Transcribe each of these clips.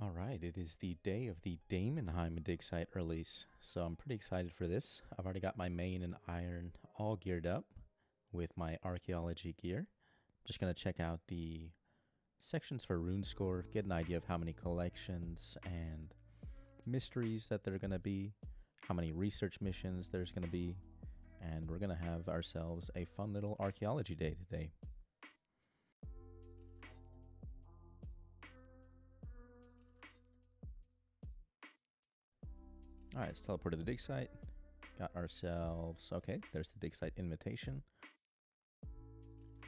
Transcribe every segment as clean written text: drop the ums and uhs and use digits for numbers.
All right, it is the day of the Daemonheim Dig site release, so I'm pretty excited for this. I've already got my main and iron all geared up with my archaeology gear. I'm just going to check out the sections for RuneScore, get an idea of how many collections and mysteries that there are going to be, how many research missions there's going to be, and we're going to have ourselves a fun little archaeology day today. Alright, let's teleport to the dig site. Got ourselves... okay, there's the dig site invitation.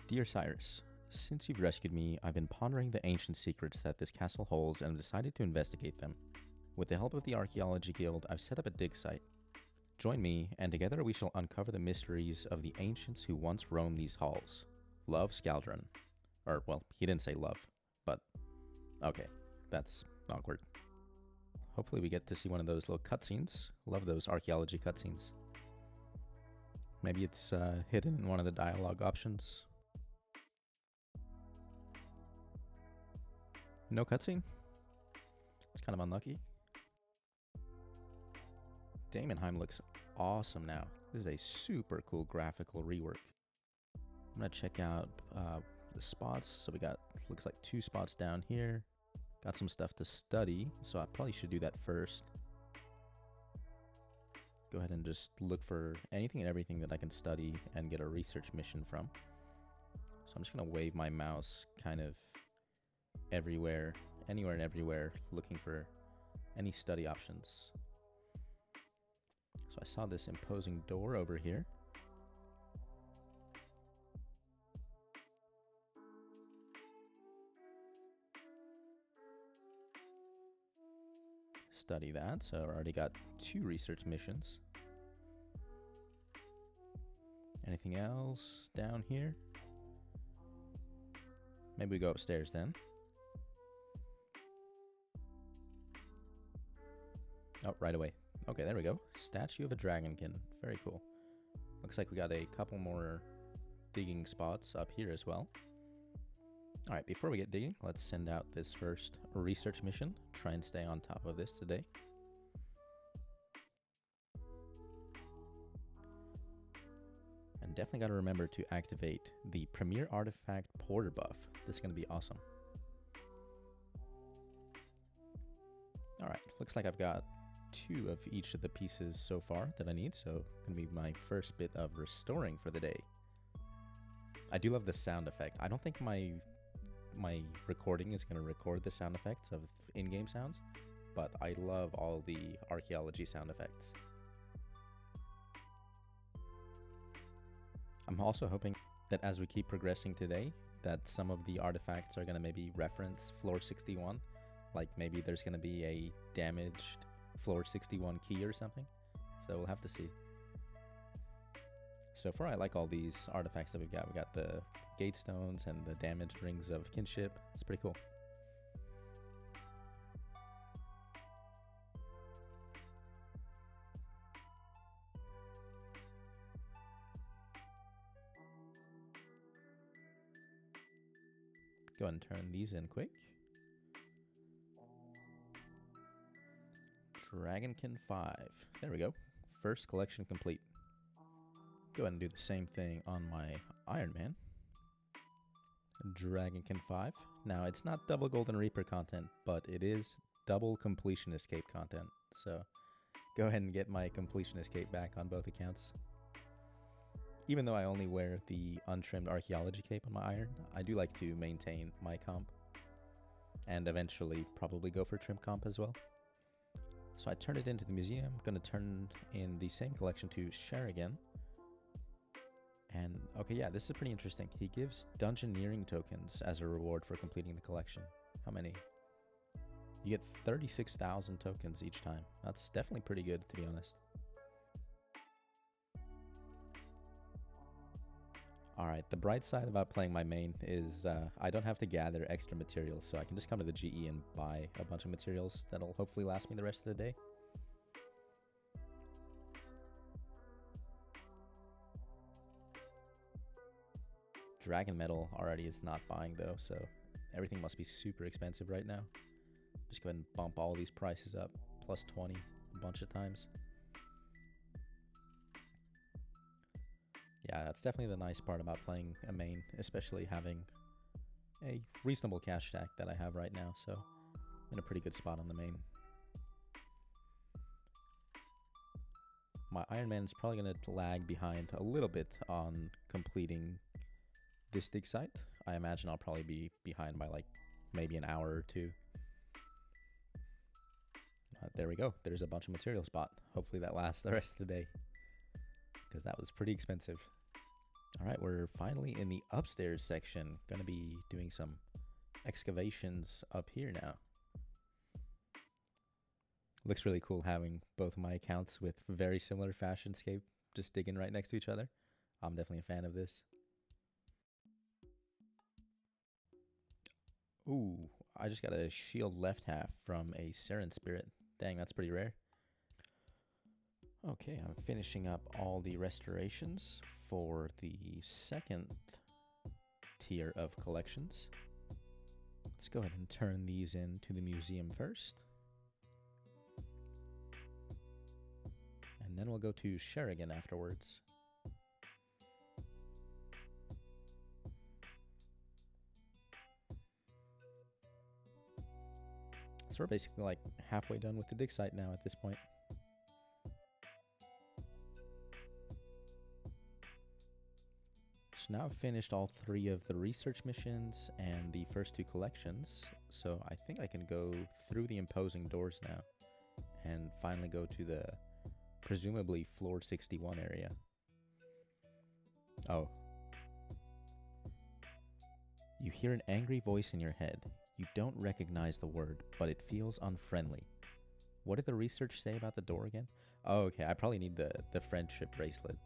Dear Cyrus, since you've rescued me, I've been pondering the ancient secrets that this castle holds and have decided to investigate them. With the help of the Archaeology Guild, I've set up a dig site. Join me, and together we shall uncover the mysteries of the ancients who once roamed these halls. Love, Scaldron. Or, well, he didn't say love, but... okay, that's awkward. Hopefully we get to see one of those little cutscenes. Love those archaeology cutscenes. Maybe it's hidden in one of the dialogue options. No cutscene? It's kind of unlucky. Daemonheim looks awesome now. This is a super cool graphical rework. I'm going to check out the spots. So we got, looks like 2 spots down here. Got some stuff to study, so I probably should do that first. Go ahead and just look for anything and everything that I can study and get a research mission from. So I'm just going to wave my mouse kind of everywhere, anywhere and everywhere, looking for any study options. So I saw this imposing door over here. Study that, so I already got 2 research missions. Anything else down here? Maybe we go upstairs then. Oh, right away. Okay, there we go. Statue of a Dragonkin. Very cool. Looks like we got a couple more digging spots up here as well. Alright, before we get digging, let's send out this first research mission. Try and stay on top of this today. And definitely got to remember to activate the Premier Artifact Porter buff. This is going to be awesome. Alright, looks like I've got 2 of each of the pieces so far that I need, so going to be my first bit of restoring for the day. I do love the sound effect. I don't think my recording is going to record the sound effects of in-game sounds, but I love all the archaeology sound effects. I'm also hoping that as we keep progressing today, that some of the artifacts are going to maybe reference floor 61, like maybe there's going to be a damaged floor 61 key or something, so we'll have to see. So far I like all these artifacts that we've got. We got the gate stones and the damaged rings of kinship. It's pretty cool. Go ahead and turn these in quick. Dragonkin 5. There we go. First collection complete. Go ahead and do the same thing on my Iron Man. Dragonkin 5. Now, it's not double Golden Reaper content, but it is double completionist cape content. So, go ahead and get my completionist cape back on both accounts. Even though I only wear the untrimmed archaeology cape on my iron, I do like to maintain my comp. And eventually probably go for trim comp as well. So I turned it into the museum. I'm going to turn in the same collection to Sherigan. And, okay, yeah, this is pretty interesting. He gives Dungeoneering tokens as a reward for completing the collection. How many? You get 36,000 tokens each time. That's definitely pretty good, to be honest. Alright, the bright side about playing my main is I don't have to gather extra materials, so I can just come to the GE and buy a bunch of materials that'll hopefully last me the rest of the day. Dragon metal already is not buying though, so everything must be super expensive right now. Just go ahead and bump all these prices up, plus 20 a bunch of times. Yeah, that's definitely the nice part about playing a main, especially having a reasonable cash stack that I have right now, so I'm in a pretty good spot on the main. My Ironman is probably going to lag behind a little bit on completing this dig site. I imagine I'll probably be behind by like maybe an hour or two. There we go. There's a bunch of material spot. Hopefully that lasts the rest of the day, because that was pretty expensive. All right, we're finally in the upstairs section. Gonna be doing some excavations up here now. Looks really cool having both of my accounts with very similar fashionscape just digging right next to each other. I'm definitely a fan of this. Ooh, I just got a shield left half from a Seren Spirit. Dang, that's pretty rare. Okay, I'm finishing up all the restorations for the second tier of collections. Let's go ahead and turn these into the museum first. And then we'll go to Sherigan afterwards. So we're basically like halfway done with the dig site now at this point. So now I've finished all 3 of the research missions and the first 2 collections. So I think I can go through the imposing doors now and finally go to the presumably floor 61 area. Oh. You hear an angry voice in your head. You don't recognize the word, but it feels unfriendly. What did the research say about the door again? Oh, okay, I probably need the friendship bracelet.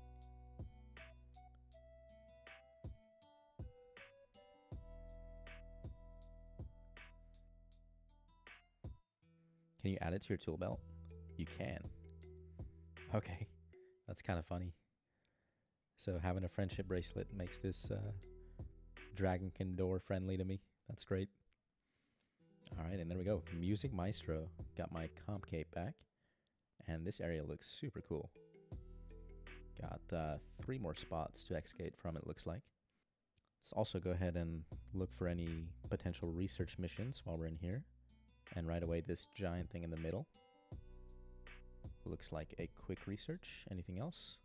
Can you add it to your tool belt? You can. Okay, that's kind of funny. So having a friendship bracelet makes this Dragonkin door friendly to me. That's great. Alright, and there we go. Music Maestro. Got my comp cape back. And this area looks super cool. Got 3 more spots to excavate from, it looks like. Let's also go ahead and look for any potential research missions while we're in here. And right away, this giant thing in the middle. Looks like a quick research. Anything else?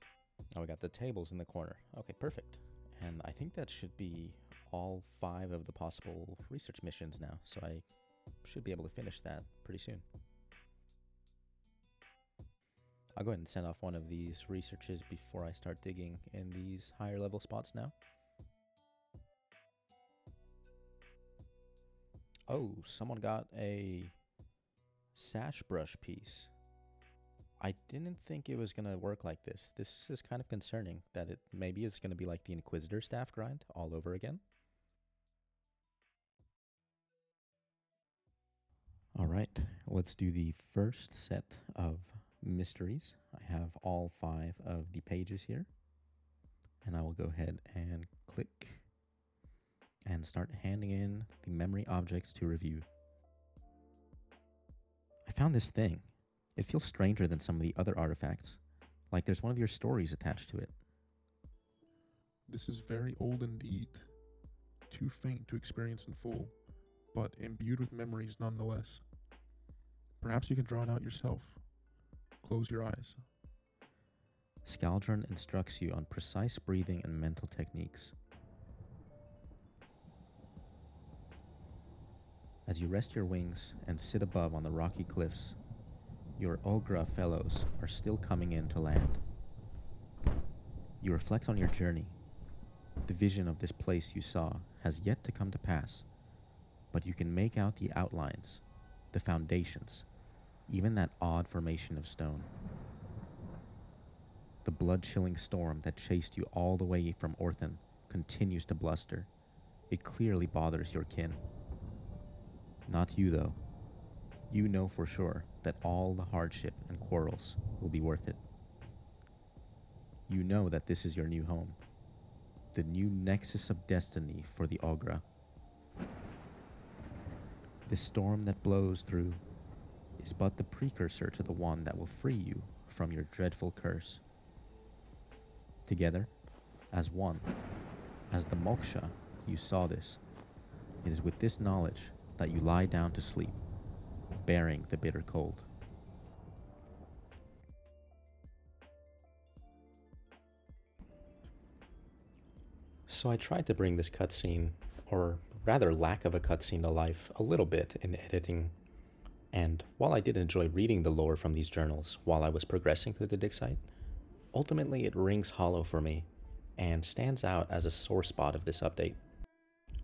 Oh, we got the tables in the corner. Okay, perfect. And I think that should be all 5 of the possible research missions now. So I should be able to finish that pretty soon. I'll go ahead and send off one of these researches before I start digging in these higher level spots now. Oh, someone got a sash brush piece. I didn't think it was going to work like this. This is kind of concerning that it maybe is going to be like the Inquisitor staff grind all over again. All right, let's do the first set of mysteries. I have all 5 of the pages here. And I will go ahead and click and start handing in the memory objects to review. I found this thing. It feels stranger than some of the other artifacts, like there's one of your stories attached to it. This is very old indeed, too faint to experience in full, but imbued with memories nonetheless. Perhaps you can draw it out yourself. Close your eyes. Skaldron instructs you on precise breathing and mental techniques. As you rest your wings and sit above on the rocky cliffs, your Ogra fellows are still coming in to land. You reflect on your journey. The vision of this place you saw has yet to come to pass, but you can make out the outlines, the foundations, even that odd formation of stone. The blood-chilling storm that chased you all the way from Orthan continues to bluster. It clearly bothers your kin. Not you, though. You know for sure that all the hardship and quarrels will be worth it. You know that this is your new home, the new nexus of destiny for the Ogra. This storm that blows through is but the precursor to the one that will free you from your dreadful curse. Together, as one, as the moksha, you saw this. It is with this knowledge that you lie down to sleep, bearing the bitter cold. So I tried to bring this cutscene, or rather lack of a cutscene, to life a little bit in editing. And while I did enjoy reading the lore from these journals while I was progressing through the dig site, ultimately it rings hollow for me and stands out as a sore spot of this update.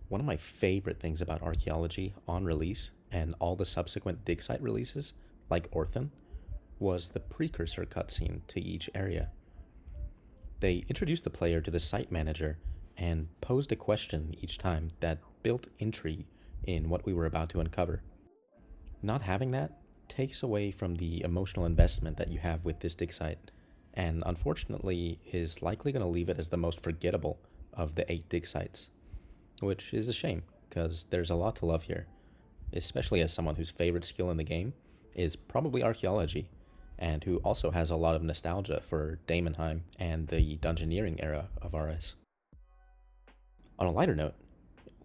One of my favorite things about Archaeology on release and all the subsequent dig site releases, like Orphan, was the precursor cutscene to each area. They introduced the player to the site manager and posed a question each time that built intrigue in what we were about to uncover. Not having that takes away from the emotional investment that you have with this dig site, and unfortunately is likely going to leave it as the most forgettable of the 8 dig sites, which is a shame, because there's a lot to love here, especially as someone whose favorite skill in the game is probably Archaeology, and who also has a lot of nostalgia for Daemonheim and the Dungeoneering era of RS. On a lighter note,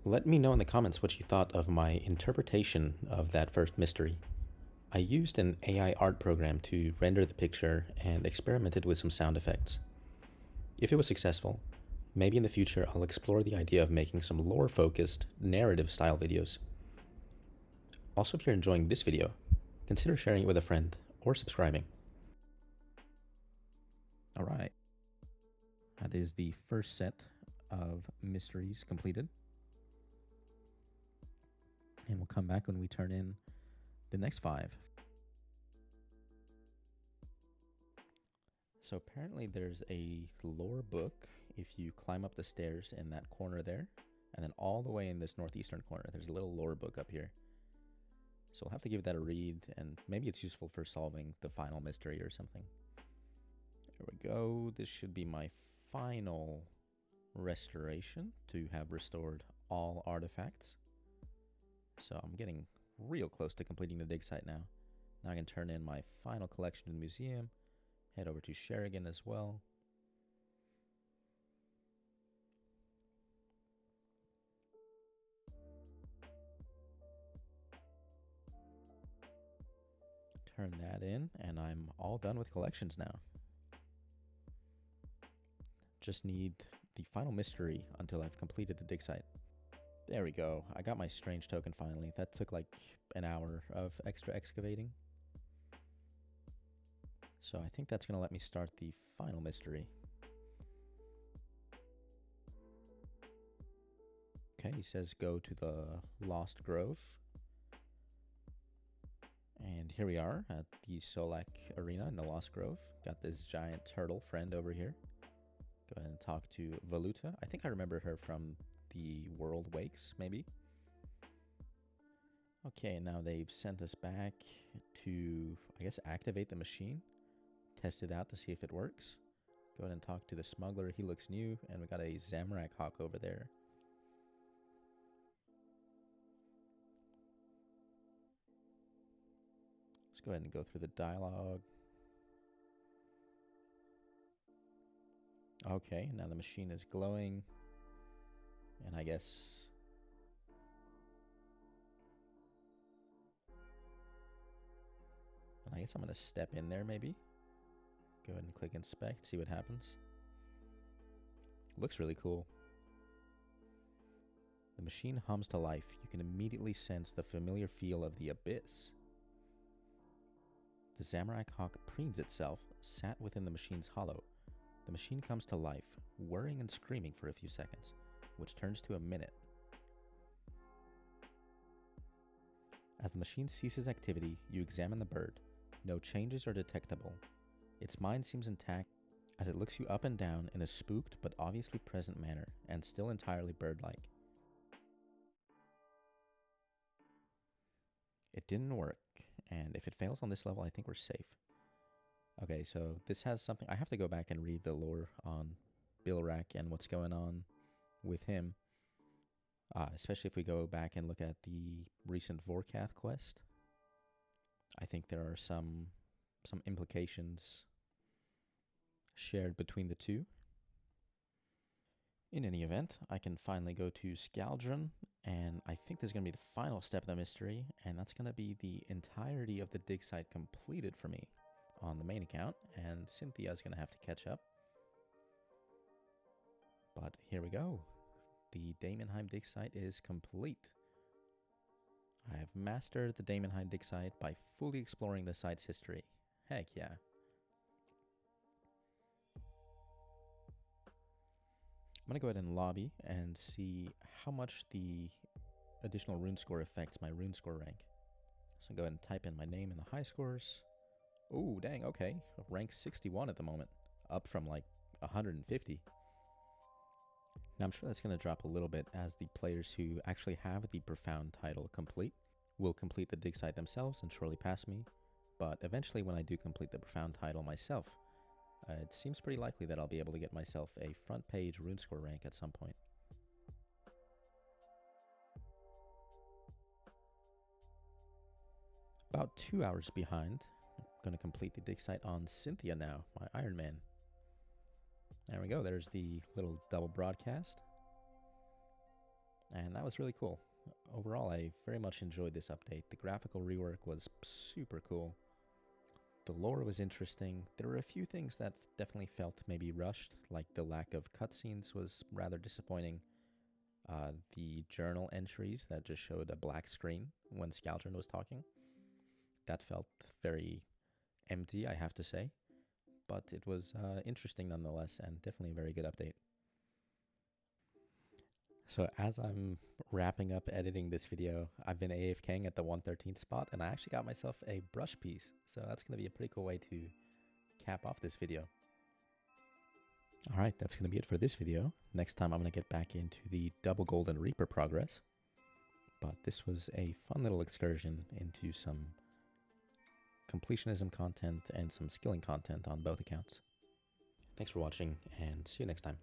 let me know in the comments what you thought of my interpretation of that first mystery. I used an AI art program to render the picture and experimented with some sound effects. If it was successful, maybe in the future I'll explore the idea of making some lore-focused, narrative-style videos. Also, if you're enjoying this video, consider sharing it with a friend or subscribing. Alright, that is the first set of mysteries completed. And we'll come back when we turn in the next 5. So apparently there's a lore book if you climb up the stairs in that corner there, and then all the way in this northeastern corner there's a little lore book up here. So we'll have to give that a read, and maybe it's useful for solving the final mystery or something. There we go. This should be my final restoration to have restored all artifacts. So I'm getting real close to completing the dig site now. Now I can turn in my final collection to the museum, head over to Sherigan as well. Turn that in, and I'm all done with collections now. Just need the final mystery until I've completed the dig site. There we go. I got my strange token finally. That took like an hour of extra excavating. So I think that's going to let me start the final mystery. Okay, he says go to the Lost Grove. And here we are at the Solak Arena in the Lost Grove. Got this giant turtle friend over here. Go ahead and talk to Voluta. I think I remember her from the World Wakes, maybe. Okay, now they've sent us back to, I guess, activate the machine. Test it out to see if it works. Go ahead and talk to the smuggler. He looks new. And we got a Zamorak Hawk over there. Let's go ahead and go through the dialogue. Okay, now the machine is glowing. And I guess... I'm going to step in there, maybe. Go ahead and click inspect, see what happens. Looks really cool. The machine hums to life. You can immediately sense the familiar feel of the abyss. The Zamorak Hawk preens itself, sat within the machine's hollow. The machine comes to life, whirring and screaming for a few seconds, which turns to a minute. As the machine ceases activity, you examine the bird. No changes are detectable. Its mind seems intact as it looks you up and down in a spooked but obviously present manner, and still entirely bird-like. It didn't work, and if it fails on this level, I think we're safe. Okay, so this has something... I have to go back and read the lore on Bilrak and what's going on with him. especially if we go back and look at the recent Vorkath quest. I think there are some implications shared between the two. In any event, I can finally go to Skaldron, and I think there's going to be the final step of the mystery, and that's going to be the entirety of the dig site completed for me on the main account, and Cynthia's going to have to catch up. But here we go. The Daemonheim Dig site is complete. I have mastered the Daemonheim Dig site by fully exploring the site's history. Heck yeah. I'm going to go ahead and lobby and see how much the additional rune score affects my rune score rank. So go ahead and type in my name in the high scores. Oh, dang, okay. Rank 61 at the moment, up from like 150. Now I'm sure that's going to drop a little bit as the players who actually have the profound title complete will complete the dig site themselves and surely pass me. But eventually when I do complete the profound title myself, it seems pretty likely that I'll be able to get myself a front page rune score rank at some point. About 2 hours behind. I'm going to complete the dig site on Cynthia now, my Ironman. There we go, there's the little double broadcast. And that was really cool. Overall, I very much enjoyed this update. The graphical rework was super cool. The lore was interesting. There were a few things that definitely felt maybe rushed, like the lack of cutscenes was rather disappointing. The journal entries that just showed a black screen when Skaldron was talking, that felt very empty, I have to say. But it was interesting nonetheless, and definitely a very good update. So as I'm wrapping up editing this video, I've been AFKing at the 113 spot, and I actually got myself a brush piece. So that's going to be a pretty cool way to cap off this video. Alright, that's going to be it for this video. Next time I'm going to get back into the double golden reaper progress. But this was a fun little excursion into some completionism content and some skilling content on both accounts. Thanks for watching, and see you next time.